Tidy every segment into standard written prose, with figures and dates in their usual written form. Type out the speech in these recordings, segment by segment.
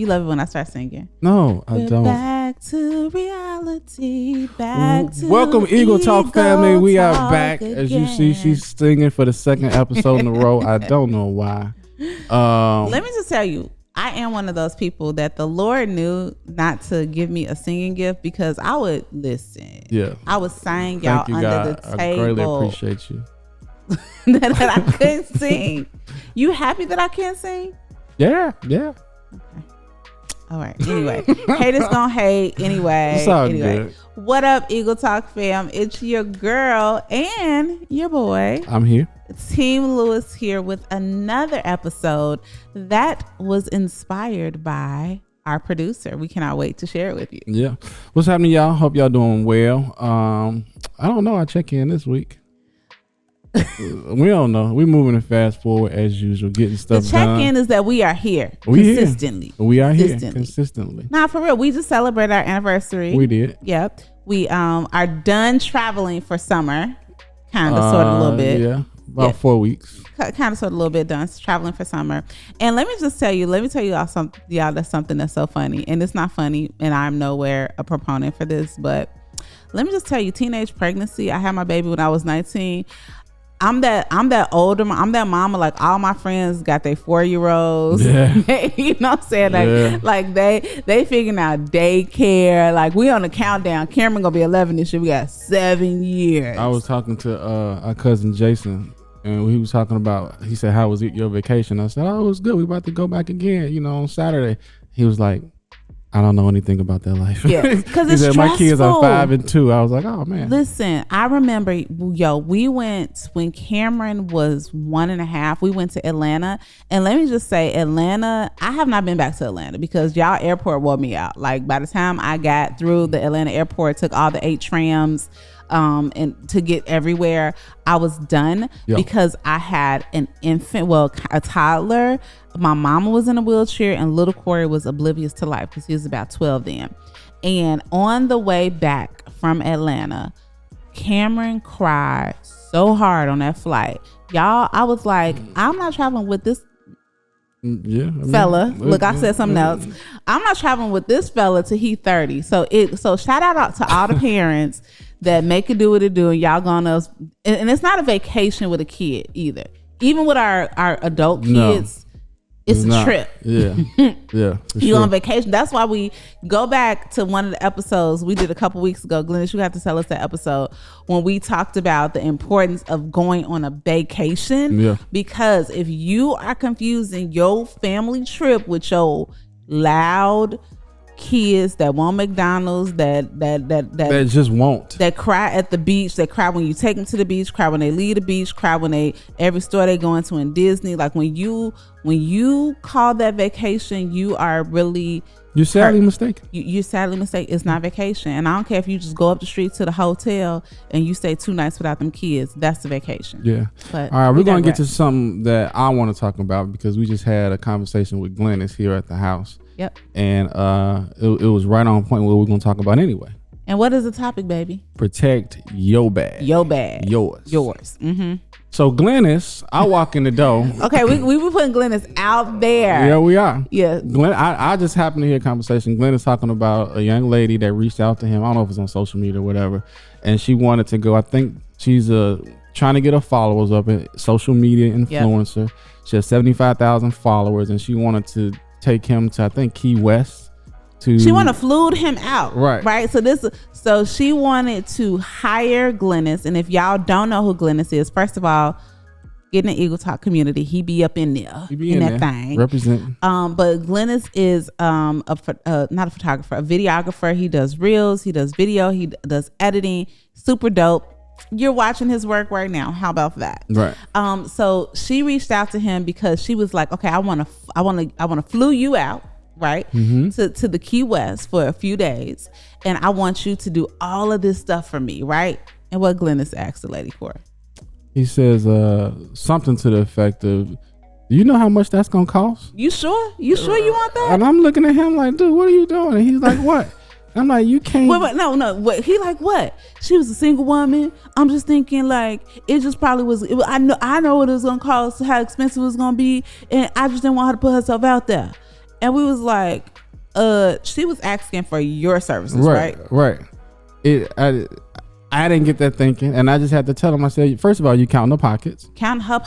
love it when I start singing. No, I don't. Back to reality. Back to welcome, Eagle Talk family. We are back. Again. As you see, she's singing for the second episode in a row. I don't know why. Let me just tell you, I am one of those people that the Lord knew not to give me a singing gift because I would listen. Yeah, I would sing y'all under God. the table. I greatly appreciate you. that I couldn't sing. You happy that I can't sing? Yeah. Okay. All right. Anyway, haters gonna hate. Anyway. It's all good. What up, Eagle Talk fam? It's your girl and your boy. I'm here. Team Lewis here with another episode that was inspired by our producer. We cannot wait to share it with you. Yeah. What's happening, y'all? Hope y'all doing well. I don't know. I check in this week. We don't know. We're moving it fast forward as usual, getting stuff the done. check-in is that we are here consistently. We are here consistently. consistently. Nah, for real. We just celebrated our anniversary. We did. Yep. We are done traveling for summer. Kind of, sort of, a little bit. Yeah. About 4 weeks. Kind of, sort of, a little bit done traveling for summer. And let me tell you y'all that's something that's so funny. And it's not funny, and I'm nowhere a proponent for this, but let me just tell you, teenage pregnancy. I had my baby when I was 19. I'm that older. I'm that mama. Like all my friends got their 4-year-olds. Yeah. You know what I'm saying? Like they figuring out daycare. Like we on the countdown. Cameron gonna be 11 this year. We got 7 years. I was talking to our cousin Jason, and he was talking about. He said, "How was your vacation?" I said, "Oh, it was good. We about to go back again. You know, on Saturday." He was like, I don't know anything about that life. Yeah, because it's stressful. My kids are 5 and 2. I was like, oh man. Listen, I remember, we went when Cameron was 1.5. We went to Atlanta, and let me just say, Atlanta. I have not been back to Atlanta because y'all airport wore me out. Like by the time I got through the Atlanta airport, took all the 8 trams. And to get everywhere, I was done because I had an infant, a toddler. My mama was in a wheelchair, and little Corey was oblivious to life because he was about 12 then. And on the way back from Atlanta, Cameron cried so hard on that flight. Y'all, I was like, I'm not traveling with this fella. Look, I said something else. I'm not traveling with this fella till he 30. So shout out to all the parents that make it do what it do, and y'all gonna, and it's not a vacation with a kid either. Even with our adult kids, it's a trip. Yeah. You on vacation. That's why we go back to one of the episodes we did a couple weeks ago. Glennis, you have to tell us that episode when we talked about the importance of going on a vacation. Yeah. Because if you are confusing your family trip with your loud kids that want McDonald's, that just won't, that cry at the beach, that cry when you take them to the beach, cry when they leave the beach, cry when every store they go into in Disney. Like when you call that vacation, you're sadly mistaken. You're sadly mistaken. It's not vacation. And I don't care if you just go up the street to the hotel and you stay 2 nights without them kids. That's the vacation. Yeah. But all right, we're going to get to something that I want to talk about because we just had a conversation with Glennis here at the house. Yep. And it was right on point what we're going to talk about anyway. And what is the topic, baby? Protect your bag. Your bag. Yours. Mm-hmm. So Glennis, I walk in the door. Okay, we were putting Glennis out there. Yeah, we are. Yeah. I just happened to hear a conversation. Glennis talking about a young lady that reached out to him. I don't know if it's on social media or whatever. And she wanted to go. I think she's trying to get her followers up, a social media influencer. Yep. She has 75,000 followers, and she wanted to take him to, I think, Key West. She wanted to flew him out. Right. So she wanted to hire Glennis. And if y'all don't know who Glennis is, first of all, get in the Eagle Talk community. He be up in there. In that thing. Representing. But Glennis is not a photographer, a videographer. He does reels, he does video, he does editing. Super dope. You're watching his work right now. How about that? Right. So she reached out to him because she was like, okay, I want to flew you out, right? Mm-hmm. To the Key West for a few days, and I want you to do all of this stuff for me, right? And what Glennis asked the lady for? He says something to the effect of, "Do you know how much that's gonna cost? You sure? You sure you want that?" And I'm looking at him like, "Dude, what are you doing?" And he's like, "What?" I'm like, "You can't." Wait, no. What? He like, what? She was a single woman. I'm just thinking like it just probably was. I know what it was gonna cost, how expensive it was gonna be, and I just didn't want her to put herself out there. And we was like, she was asking for your services, right? Right. I didn't get that thinking, and I just had to tell him. I said, first of all, you counting the pockets. Count her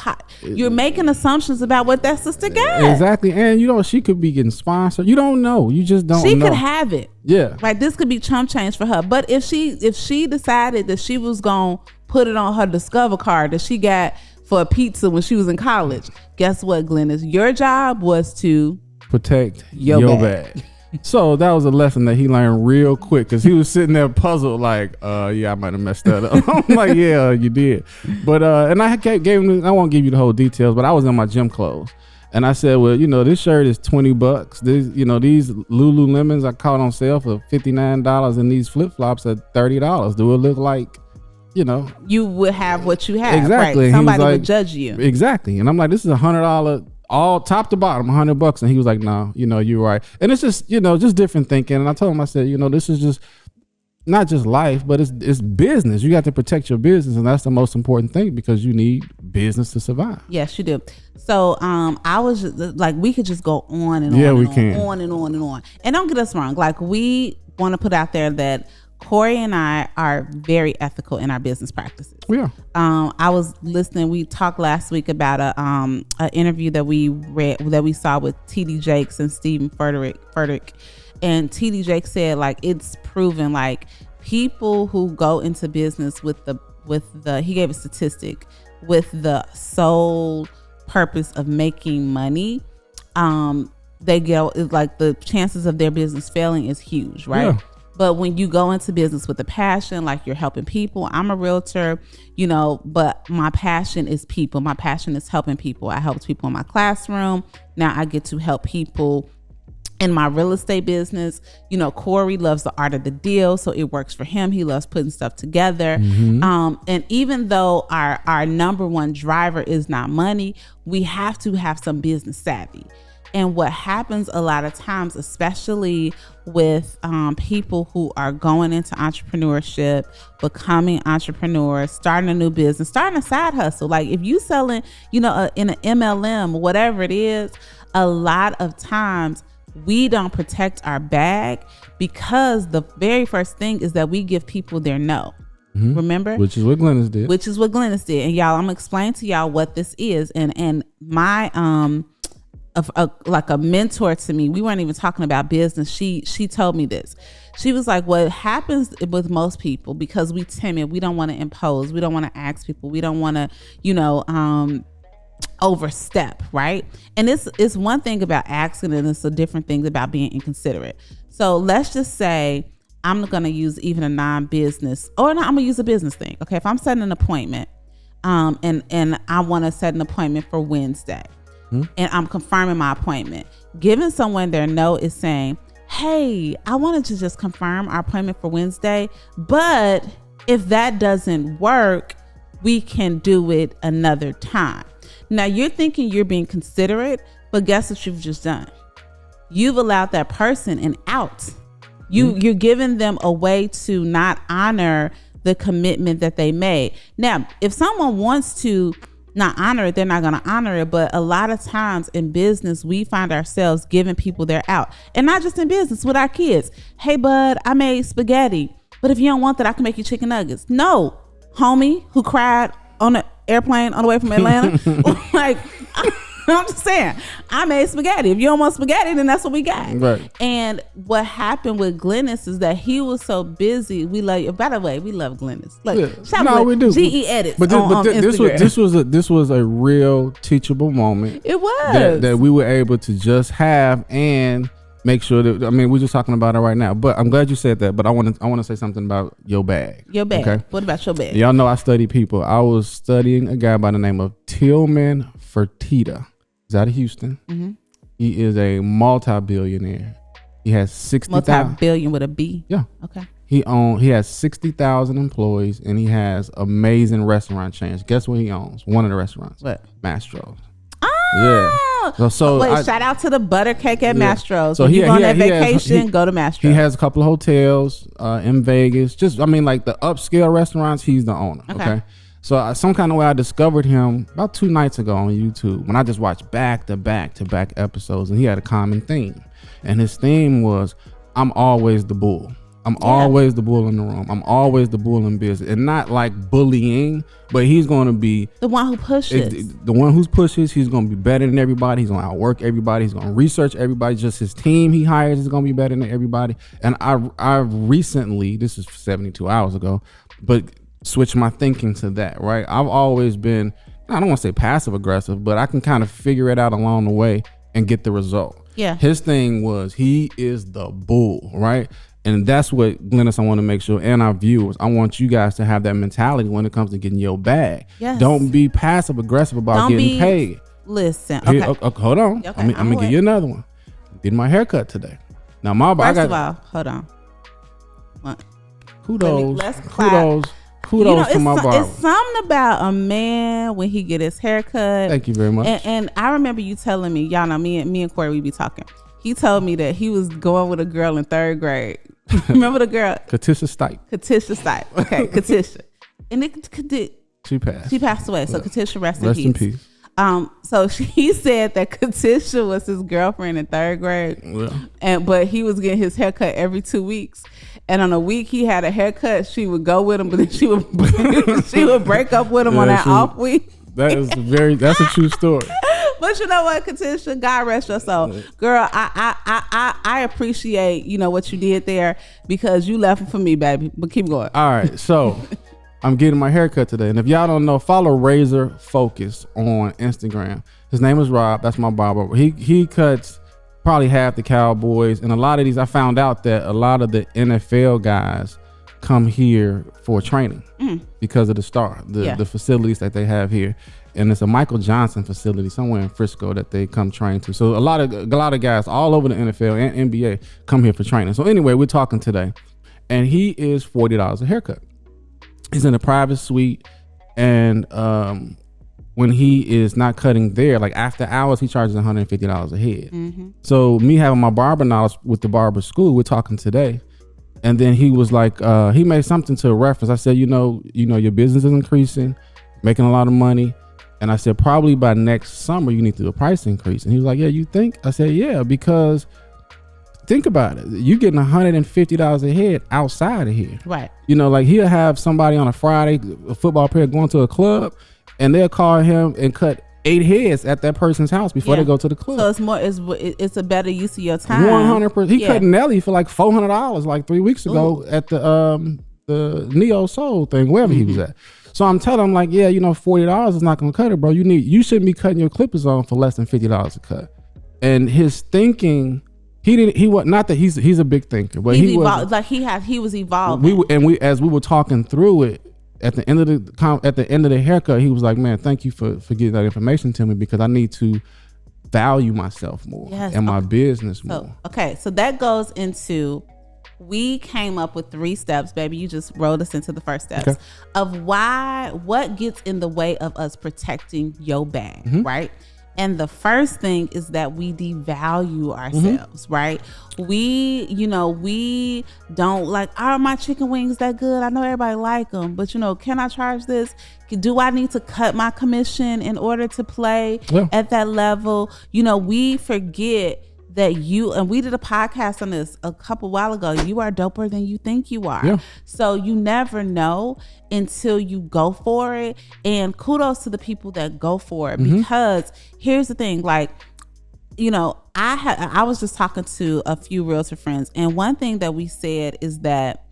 You're making assumptions about what that sister got. Exactly, and she could be getting sponsored. You don't know. You just don't know. She could have it. Yeah. Like this could be chump change for her. But if she decided that she was gonna put it on her Discover card that she got for a pizza when she was in college, guess what, Glennis? Your job was to protect your bag. So that was a lesson that he learned real quick, because he was sitting there puzzled like, yeah, I might have messed that up. I'm like, yeah, you did. But and I gave him, I won't give you the whole details, but I was in my gym clothes. And I said, well, this shirt is $20. These Lululemons I caught on sale for $59, and these flip-flops at $30. Do it look like, you would have what you have? Exactly. Right? Somebody would judge you. Exactly. And I'm like, this is $100 all top to bottom, $100. And he was like, no, you're right. And it's just, just different thinking. And I told him, I said, this is just not just life, but it's business. You got to protect your business, and that's the most important thing, because you need business to survive. Yes, you do. So I was just, like, we could just go on and on and on. And don't get us wrong, like, we want to put out there that Corey and I are very ethical in our business practices. Yeah. I was listening. We talked last week about a interview that we saw with T.D. Jakes and Stephen Furtick. And T.D. Jakes said, like, it's proven, like, people who go into business with the he gave a statistic, with the sole purpose of making money, they go, like, the chances of their business failing is huge, right? Yeah. But when you go into business with a passion, like you're helping people, I'm a realtor, but my passion is people. My passion is helping people. I helped people in my classroom. Now I get to help people in my real estate business. Corey loves the art of the deal, so it works for him. He loves putting stuff together. Mm-hmm. And even though our number one driver is not money, we have to have some business savvy. And what happens a lot of times, especially with people who are going into entrepreneurship, becoming entrepreneurs, starting a new business, starting a side hustle. Like if you selling, in an MLM, whatever it is, a lot of times we don't protect our bag, because the very first thing is that we give people their no. Mm-hmm. Remember? Which is what Glennis did. And y'all, I'm gonna explain to y'all what this is. And my like a mentor to me, we weren't even talking about business. She told me this. She was like, what happens with most people, because we timid, we don't want to impose, we don't want to ask people, we don't want to, overstep, right? And it's one thing about asking, and it's a different thing about being inconsiderate. So let's just say I'm going to use even a non-business, or no, I'm going to use a business thing. Okay, if I'm setting an appointment, and I want to set an appointment for Wednesday, and I'm confirming my appointment, giving someone their no is saying, hey, I wanted to just confirm our appointment for Wednesday, but if that doesn't work, we can do it another time. Now you're thinking you're being considerate, but guess what you've just done? You've allowed that person an out. You're giving them a way to not honor the commitment that they made. Now, if someone wants to not honor it, they're not going to honor it. But a lot of times in business, we find ourselves giving people their out. And not just in business, with our kids. Hey, bud, I made spaghetti, but if you don't want that, I can make you chicken nuggets. No, homie who cried on the airplane on the way from Atlanta. Like, I'm just saying, I made spaghetti. If you don't want spaghetti, then that's what we got. Right. And what happened with Glennis is that he was so busy. We love you. By the way, we love Glennis. Like, we do. GE edits. But this was a real teachable moment. It was that we were able to just have and make sure that, we're just talking about it right now. But I'm glad you said that. But I want to say something about your bag. Your bag. Okay? What about your bag? Y'all know I study people. I was studying a guy by the name of Tillman Fertitta. He's out of Houston. Mm-hmm. He is a multi-billionaire. He has 60,000. Multi-billion with a B? Yeah. Okay. He has 60,000 employees, and he has amazing restaurant chains. Guess what he owns? One of the restaurants. What? Mastro's. Oh! Yeah. So shout out to the butter cake at Mastro's. So when you go on that vacation, go to Mastro's. He has a couple of hotels in Vegas. Just, the upscale restaurants, he's the owner. Okay. So some kind of way I discovered him about 2 nights ago on YouTube when I just watched back-to-back episodes, and he had a common theme. And his theme was, I'm always the bull. I'm always the bull in the room. I'm always the bull in business. And not like bullying, but he's going to be the one who pushes. The one who pushes. He's going to be better than everybody. He's going to outwork everybody. He's going to research everybody. Just his team he hires is going to be better than everybody. And I recently, this is 72 hours ago, but switched my thinking to that, right? I've always been, I don't want to say passive aggressive, but I can kind of figure it out along the way and get the result. Yeah. His thing was, he is the bull, right? And that's what, Glennis, I want to make sure, and our viewers, I want you guys to have that mentality when it comes to getting your bag. Yes. Don't be passive aggressive about getting paid. Listen, okay. Hold on. Okay, I'm gonna give you another one. Did my haircut today. Now my First of all, hold on. What? Kudos to my barber. It's something about a man when he get his haircut. Thank you very much. And I remember you telling me, y'all know me and Corey, we be talking. He told me that he was going with a girl in 3rd grade. Remember the girl? Katisha Stipe. Okay, Katisha. And she passed. She passed away. So Katisha, rest in peace. So he said that Katisha was his girlfriend in 3rd grade, but he was getting his haircut every 2 weeks. And on a week he had a haircut, she would go with him, but then she would break up with him on that off week. That's a true story. But you know what, Katisha, God rest your soul, girl. I appreciate what you did there, because you left it for me, baby. But keep going. All right, so I'm getting my haircut today, and if y'all don't know, follow Razor Focus on Instagram. His name is Rob. That's my barber. He cuts probably half the Cowboys, and a lot of these. I found out that a lot of the NFL guys come here for training because of the facilities that they have here. And it's a Michael Johnson facility somewhere in Frisco that they come train to. So a lot of guys all over the NFL and NBA come here for training. So anyway, we're talking today, and he is $40 a haircut. He's in a private suite, and when he is not cutting there, like after hours, he charges $150 a head. Mm-hmm. So me having my barber knowledge with the barber school, we're talking today. And then he was like, he made something to a reference. I said, you know, your business is increasing, making a lot of money. And I said, probably by next summer, you need to do a price increase. And he was like, yeah, you think? I said, yeah, because think about it. You're getting $150 a head outside of here. Right. Like he'll have somebody on a Friday, a football player going to a club, and they'll call him and cut 8 heads at that person's house before they go to the club. So it's a better use of your time. 100%. He cut Nelly for like $400 like 3 weeks ago at the Neo Soul thing, wherever he was at. So I'm telling him, like, yeah, $40 is not gonna cut it, bro. You shouldn't be cutting your clippers on for less than $50 a cut. And his thinking, he was not that he's a big thinker, but he was evolving. As we were talking through it, at the end of the haircut, he was like, man, thank you for getting that information to me, because I need to value myself more and my business more. So that goes into, we came up with 3 steps, baby. You just rolled us into the first steps of what gets in the way of us protecting your bag, right? And the first thing is that we devalue ourselves, right? We don't like, are my chicken wings that good? I know everybody like them, but can I charge this? Do I need to cut my commission in order to play at that level? We forget that and we did a podcast on this a couple while ago, you are doper than you think you are. Yeah. So you never know until you go for it. And kudos to the people that go for it, because here's the thing, like, I was just talking to a few realtor friends, and one thing that we said is that,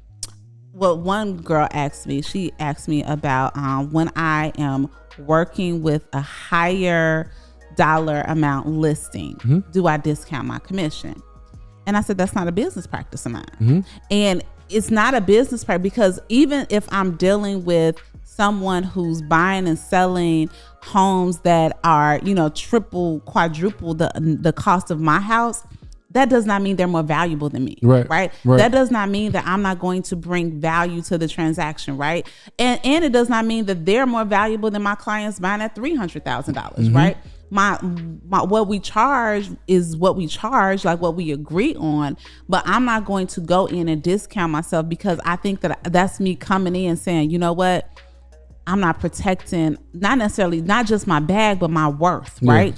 one girl she asked me about when I am working with a higher dollar amount listing, do I discount my commission? And I said, that's not a business practice of mine. And it's not a business practice, because even if I'm dealing with someone who's buying and selling homes that are, triple, quadruple the cost of my house, that does not mean they're more valuable than me, right? That does not mean that I'm not going to bring value to the transaction, right? And it does not mean that they're more valuable than my clients buying at $300,000, right? My what we charge is what we charge, like what we agree on, but I'm not going to go in and discount myself, because I think that that's me coming in saying, you know what, I'm not protecting, not necessarily, not just my bag, but my worth, right?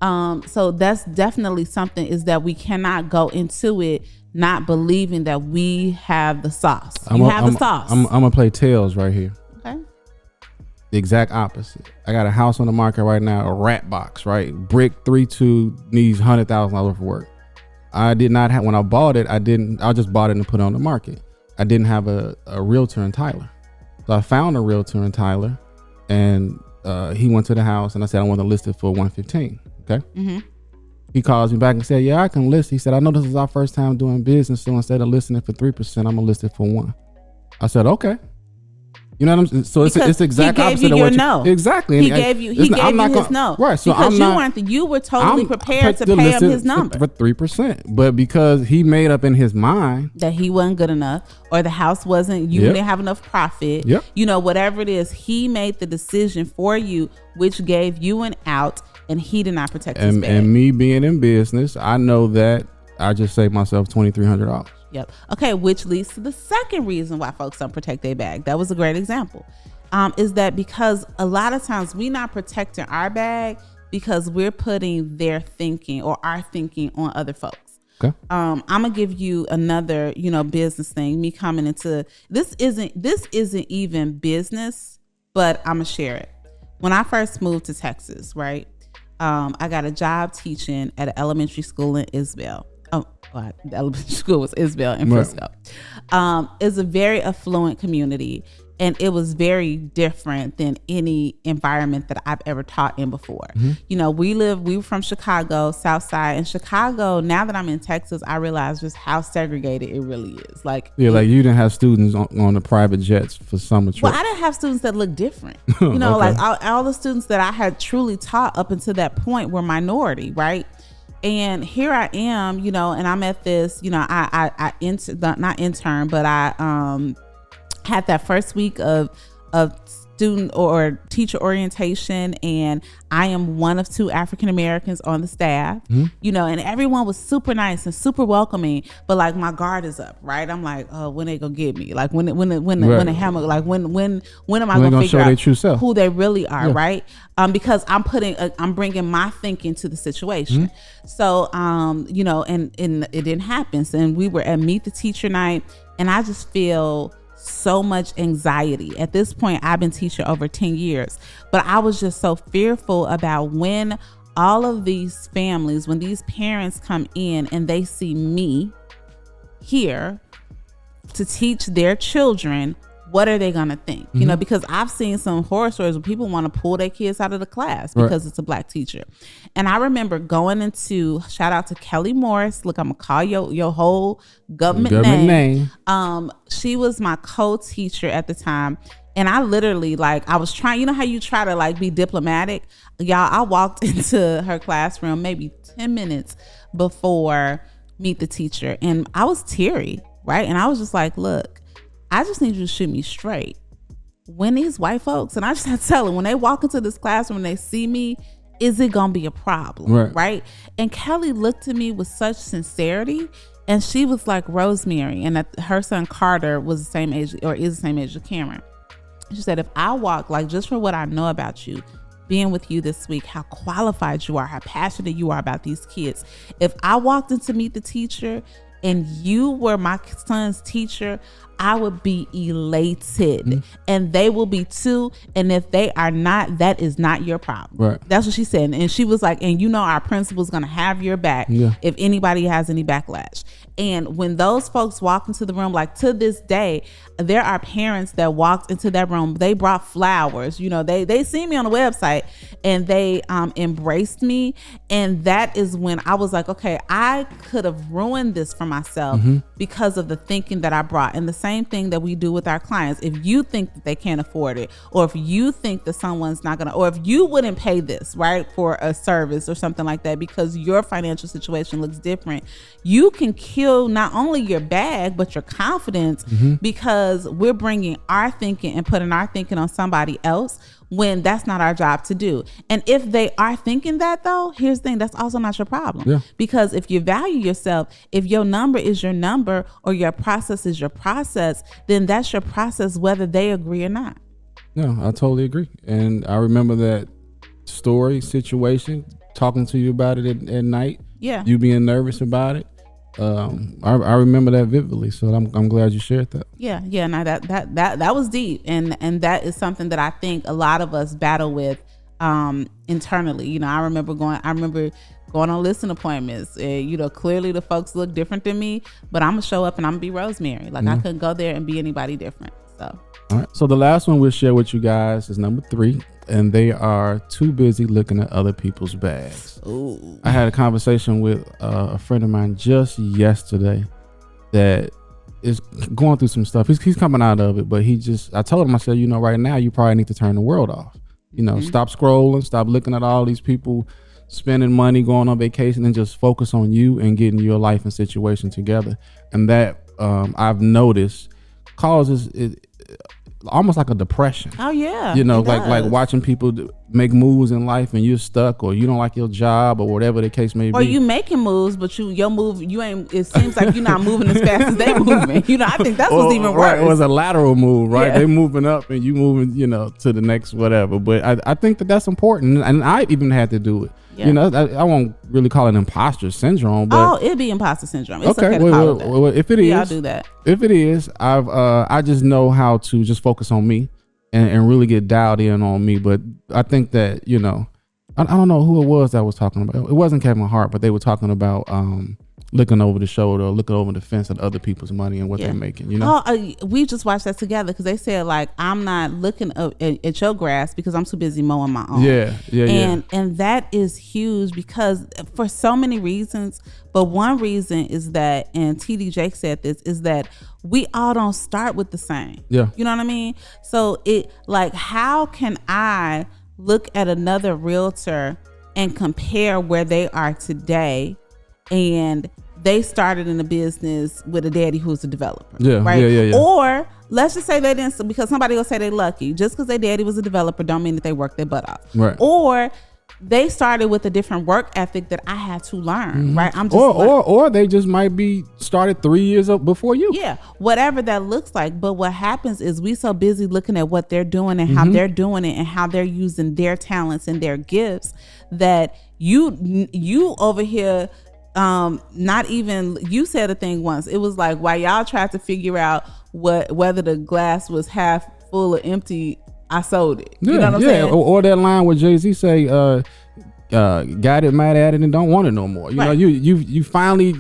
Yes. So that's definitely something, is that we cannot go into it not believing that we have the sauce. I'm gonna play tails right here. Okay. The exact opposite. I got a house on the market right now, a rat box, right? Brick 3.2 needs $100,000 for work. I did not have, when I bought it, I just bought it and put it on the market. I didn't have a realtor in Tyler. So I found a realtor in Tyler, and he went to the house, and I said, I want to list it for $115. Okay. Mm-hmm. He calls me back and said, yeah, I can list. He said, I know this is our first time doing business, so instead of listing it for 3%, I'm gonna list it for 1%. I said, okay. You know what I'm saying? So it's exact opposite of what you know. Exactly. He gave you his no. Right. So because you were totally prepared to pay him his number for 3%. But because he made up in his mind that he wasn't good enough, or the house wasn't, you didn't have enough profit, you know, whatever it is, he made the decision for you, which gave you an out, and he did not protect his bag. And me being in business, I know that I just saved myself $2,300. Yep. Okay, which leads to the second reason why folks don't protect their bag. That was a great example. Is that because a lot of times we're not protecting our bag because we're putting their thinking or our thinking on other folks. Okay. I'm gonna give you another, business thing. Me coming into this isn't even business, but I'm gonna share it. When I first moved to Texas, right? I got a job teaching at an elementary school in Isabel. The elementary school was Isabel in Frisco. It's a very affluent community, and it was very different than any environment that I've ever taught in before. Mm-hmm. We were from Chicago, South Side. In Chicago, now that I'm in Texas, I realize just how segregated it really is. Like you didn't have students on the private jets for summer trips. Well, I didn't have students that looked different. Okay. Like all the students that I had truly taught up until that point were minority, right? And here I am, and I'm at this, I had that first week of student or teacher orientation, and I am one of 2 African Americans on the staff, and everyone was super nice and super welcoming, but like my guard is up, right? I'm like, oh, when they gonna get me? Like when the hammer, like when am I gonna figure out who they really are, right? Because I'm bringing my thinking to the situation. So, and it didn't happen. So, and we were at Meet the Teacher night, and I just feel so much anxiety. At this point, I've been teaching over 10 years, but I was just so fearful about when all of these families, when these parents come in and they see me here to teach their children, what are they going to think? Because I've seen some horror stories where people want to pull their kids out of the class because it's a Black teacher. And I remember going into, shout out to Kelly Morris. Look, I'm going to call your whole government name. She was my co-teacher at the time. And I literally, I was trying, how you try to be diplomatic? Y'all, I walked into her classroom maybe 10 minutes before Meet the Teacher. And I was teary, right? And I was just like, look, I just need you to shoot me straight. When these white folks, and I just had to tell them, when they walk into this classroom and they see me, is it going to be a problem? Right? And Kelly looked at me with such sincerity, and she was like, Rosemary, and her son Carter was the same age, or is the same age as Cameron. She said, if I walk, just for what I know about you, being with you this week, how qualified you are, how passionate you are about these kids. If I walked in to Meet the Teacher and you were my son's teacher, I would be elated, and they will be too. And if they are not, that is not your problem. Right. That's what she said. And she was like, and our principal's going to have your back if anybody has any backlash. And when those folks walk into the room, to this day, there are parents that walked into that room. They brought flowers. They see me on the website, and they embraced me. And that is when I was like, okay, I could have ruined this for myself because of the thinking that I brought. And the same thing that we do with our clients. If you think that they can't afford it, or if you think that someone's not gonna, or if you wouldn't pay this, right, for a service or something like that because your financial situation looks different, you can kill not only your bag but your confidence because we're bringing our thinking and putting our thinking on somebody else when that's not our job to do. And if they are thinking that, though, here's the thing, that's also not your problem. Because if you value yourself, if your number is your number or your process is your process, then that's your process whether they agree or not. No, I totally agree. And I remember that situation, talking to you about it at night. Yeah. You being nervous about it. I remember that vividly. So I'm glad you shared that. Yeah. No, that was deep. And that is something that I think a lot of us battle with internally. You know, I remember going on listing appointments. You know, clearly the folks look different than me, but I'm gonna show up and I'm gonna be Rosemary. Like I couldn't go there and be anybody different. So. All right. So the last one we'll share with you guys is number 3, and they are too busy looking at other people's bags. Ooh. I had a conversation with a friend of mine just yesterday that is going through some stuff. He's coming out of it, but I told him, I said, you know, right now you probably need to turn the world off. You know, stop scrolling, stop looking at all these people spending money, going on vacation, and just focus on you and getting your life and situation together. And that I've noticed causes it almost like a depression. Oh yeah. You know, like watching people make moves in life and you're stuck, or you don't like your job, or whatever the case may be. Or you making moves, but your move, you ain't. It seems like you're not moving as fast as they moving. You know, I think that's what's even worse. Right, it was a lateral move, right? Yeah. They moving up and you moving, you know, to the next whatever. But I think that's important, and I even had to do it. Yeah. You know, I won't really call it imposter syndrome, but it'd be imposter syndrome. It's okay to call it that. Well, if it is, I'll do that. If it is, I just know how to just focus on me and really get dialed in on me. But I think that, you know, I don't know who it was that was talking about. It wasn't Kevin Hart, but they were talking about looking over the shoulder or looking over the fence at other people's money and what they're making, you know? We just watched that together because they said, like, I'm not looking at your grass because I'm too busy mowing my own. And that is huge because for so many reasons, but one reason is that, and TD Jake said this, is that we all don't start with the same. Yeah. You know what I mean? So how can I look at another realtor and compare where they are today, and they started in a business with a daddy who's a developer, right? Yeah. Or let's just say they didn't, because somebody will say they're lucky. Just because their daddy was a developer don't mean that they worked their butt off. Right. Or they started with a different work ethic that I had to learn, right? I'm just or they just might be started 3 years up before you. Yeah, whatever that looks like. But what happens is we so busy looking at what they're doing and how they're doing it and how they're using their talents and their gifts that you over here. Not even, you said a thing once. It was like, while y'all tried to figure out whether the glass was half full or empty, I sold it. You know what I'm saying? Or that line where Jay-Z say, got it, mad at it, and don't want it no more. You know, you finally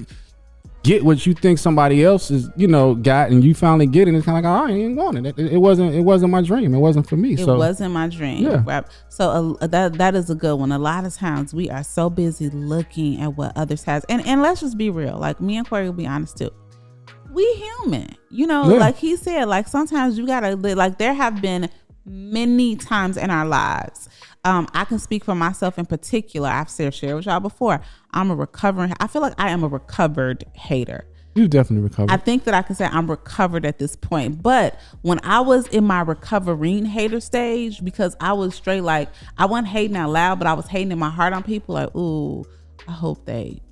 get what you think somebody else is, you know, got, and you finally get it, and it's kind of like, oh, I ain't want it. It wasn't my dream. It wasn't for me. It wasn't my dream. Yeah. So that is a good one. A lot of times we are so busy looking at what others has, and let's just be real. Like, me and Corey will be honest too. We human, you know, like he said, like sometimes you gotta, like, there have been many times in our lives. I can speak for myself in particular. I've shared with y'all before. I feel like I am a recovered hater. You definitely recovered. I think that I can say I'm recovered at this point. But when I was in my recovering hater stage, because I was straight, like, I wasn't hating out loud, but I was hating in my heart on people, like, ooh, I hope they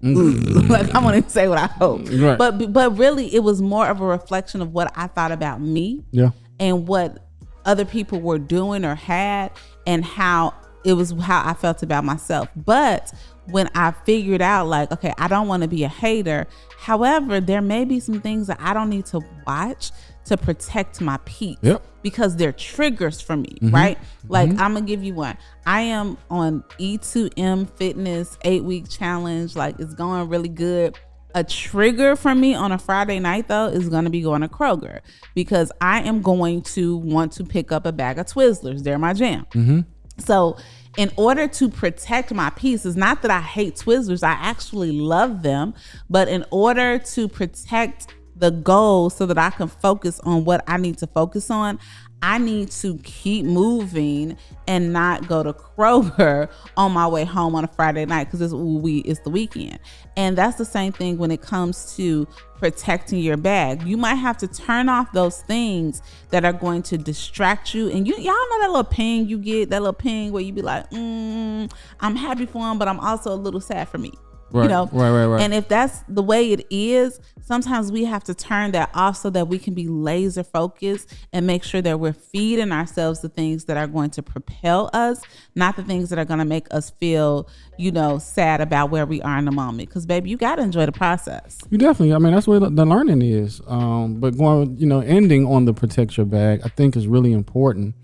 like, I want to say what I hope. Right. But really it was more of a reflection of what I thought about me. Yeah. And what other people were doing or had, and how I felt about myself. But when I figured out, like, okay, I don't want to be a hater. However, there may be some things that I don't need to watch to protect my peace, because they're triggers for me, right? Like, I'm gonna give you one. I am on E2M Fitness 8-week challenge. Like, it's going really good. A trigger for me on a Friday night, though, is going to be going to Kroger, because I am going to want to pick up a bag of Twizzlers. They're my jam. So in order to protect my peace, it's not that I hate Twizzlers. I actually love them. But in order to protect the goal so that I can focus on what I need to focus on, I need to keep moving and not go to Kroger on my way home on a Friday night, because it's the weekend. And that's the same thing when it comes to protecting your bag. You might have to turn off those things that are going to distract you. And y'all know that little ping you get, that little ping where you be like, I'm happy for them, but I'm also a little sad for me. Right. You know, Right. And if that's the way it is, sometimes we have to turn that off so that we can be laser focused and make sure that we're feeding ourselves the things that are going to propel us, not the things that are going to make us feel, you know, sad about where we are in the moment. Because baby, you got to enjoy the process. You definitely, I mean, that's what the learning is. But going, you know, ending on the protect your bag, I think is really important.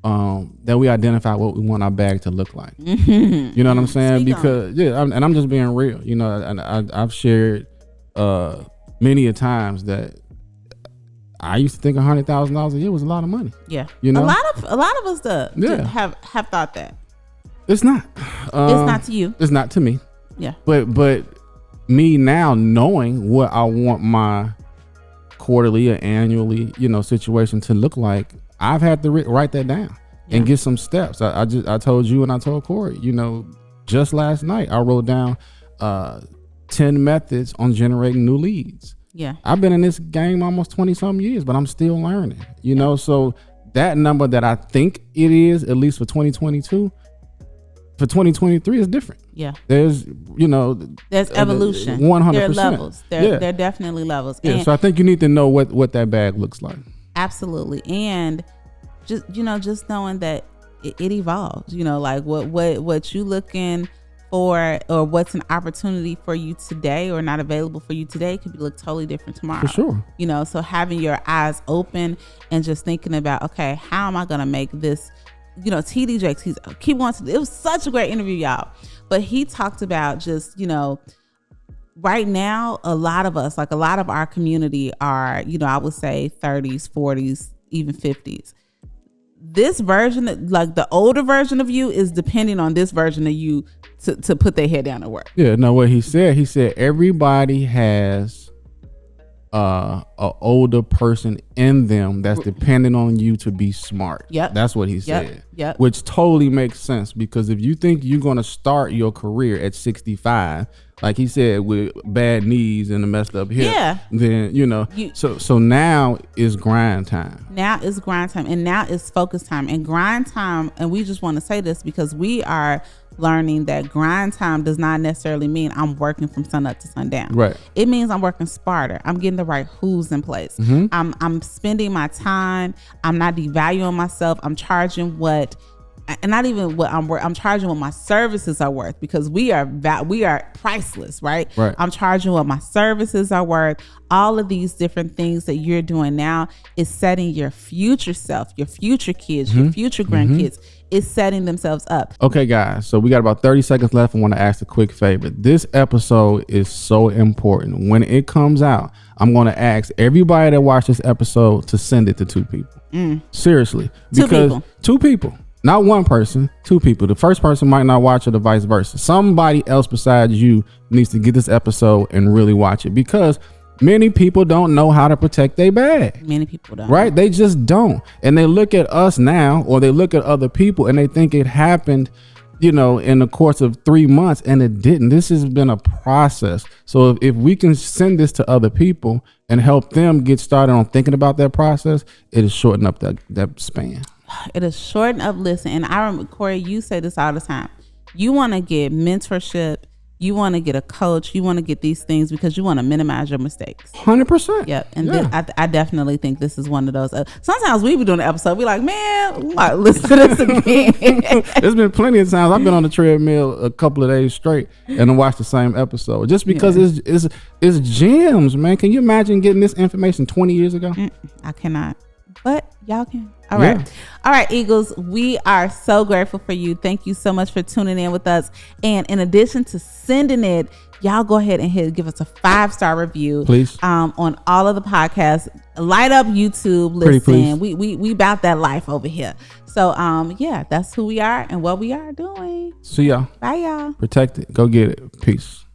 That we identify what we want our bag to look like. You know what I'm saying? Because and I'm just being real. You know, and I've shared many a times that I used to think $100,000 a year was a lot of money. Yeah, you know, a lot of us have thought that. It's not. It's not to you. It's not to me. Yeah. But me now knowing what I want my quarterly or annually, you know, situation to look like, I've had to write that down and get some steps. I told you and I told Corey, you know, just last night I wrote down 10 methods on generating new leads. Yeah. I've been in this game almost 20 some years, but I'm still learning, you know, so that number that I think it is, at least for 2022, for 2023 is different. Yeah. There's, you know, there's evolution. 100%. There are levels. There are definitely levels. Yeah. And so I think you need to know what that bag looks like. Absolutely. And just, you know, just knowing that it evolves, you know, like what you looking for or what's an opportunity for you today or not available for you today could look totally different tomorrow. For sure. You know, so having your eyes open and just thinking about, okay, how am I going to make this, you know, TD Jakes, it was such a great interview, y'all. But he talked about just, you know, right now, a lot of us, like a lot of our community are, you know, I would say 30s, 40s, even 50s. This version, like the older version of you, is depending on this version of you to put their head down and work. Yeah, no, what he said everybody has a older person in them that's depending on you to be smart. Yep. That's what he said. Yep. Which totally makes sense, because if you think you're going to start your career at 65, like he said, with bad knees and a messed up hip, then, you know, so now is grind time. Now is grind time, and now is focus time. And grind time, and we just want to say this because we are learning that grind time does not necessarily mean I'm working from sun up to sundown. Right. It means I'm working smarter. I'm getting the right who's in place. Mm-hmm. I'm spending my time. I'm not devaluing myself. I'm charging what, and not even what I'm charging what my services are worth, because we are priceless, right? Right. I'm charging what my services are worth. All of these different things that you're doing now is setting your future self, your future kids, your future grandkids, is setting themselves up. Okay, guys, so we got about 30 seconds left. I want to ask a quick favor. This episode is so important. When it comes out, I'm going to ask everybody that watched this episode to send it to 2 people. Seriously. Because 2 people. Not 1 person, 2 people. The first person might not watch it or vice versa. Somebody else besides you needs to get this episode and really watch it, because many people don't know how to protect their bag. Many people don't. Right? They just don't. And they look at us now, or they look at other people, and they think it happened, you know, in the course of 3 months, and it didn't. This has been a process. So if we can send this to other people and help them get started on thinking about that process, it is shorten up that span. It is shorten up. Listen, and I remember, Corey, you say this all the time. You want to get mentorship. You want to get a coach. You want to get these things because you want to minimize your mistakes. 100%. Yep. And I definitely think this is one of those. Sometimes we be doing the episode. We like, man, listen to this again. There's been plenty of times I've been on the treadmill a couple of days straight and watched the same episode just because it's gems, man. Can you imagine getting this information 20 years ago? I cannot. But y'all can. All right. All right, Eagles, we are so grateful for you. Thank you so much for tuning in with us. And in addition to sending it, y'all go ahead and give us a 5-star review. Please. On all of the podcasts. Light up YouTube. Listen, we about that life over here. So that's who we are and what we are doing. See y'all. Bye, y'all. Protect it. Go get it. Peace.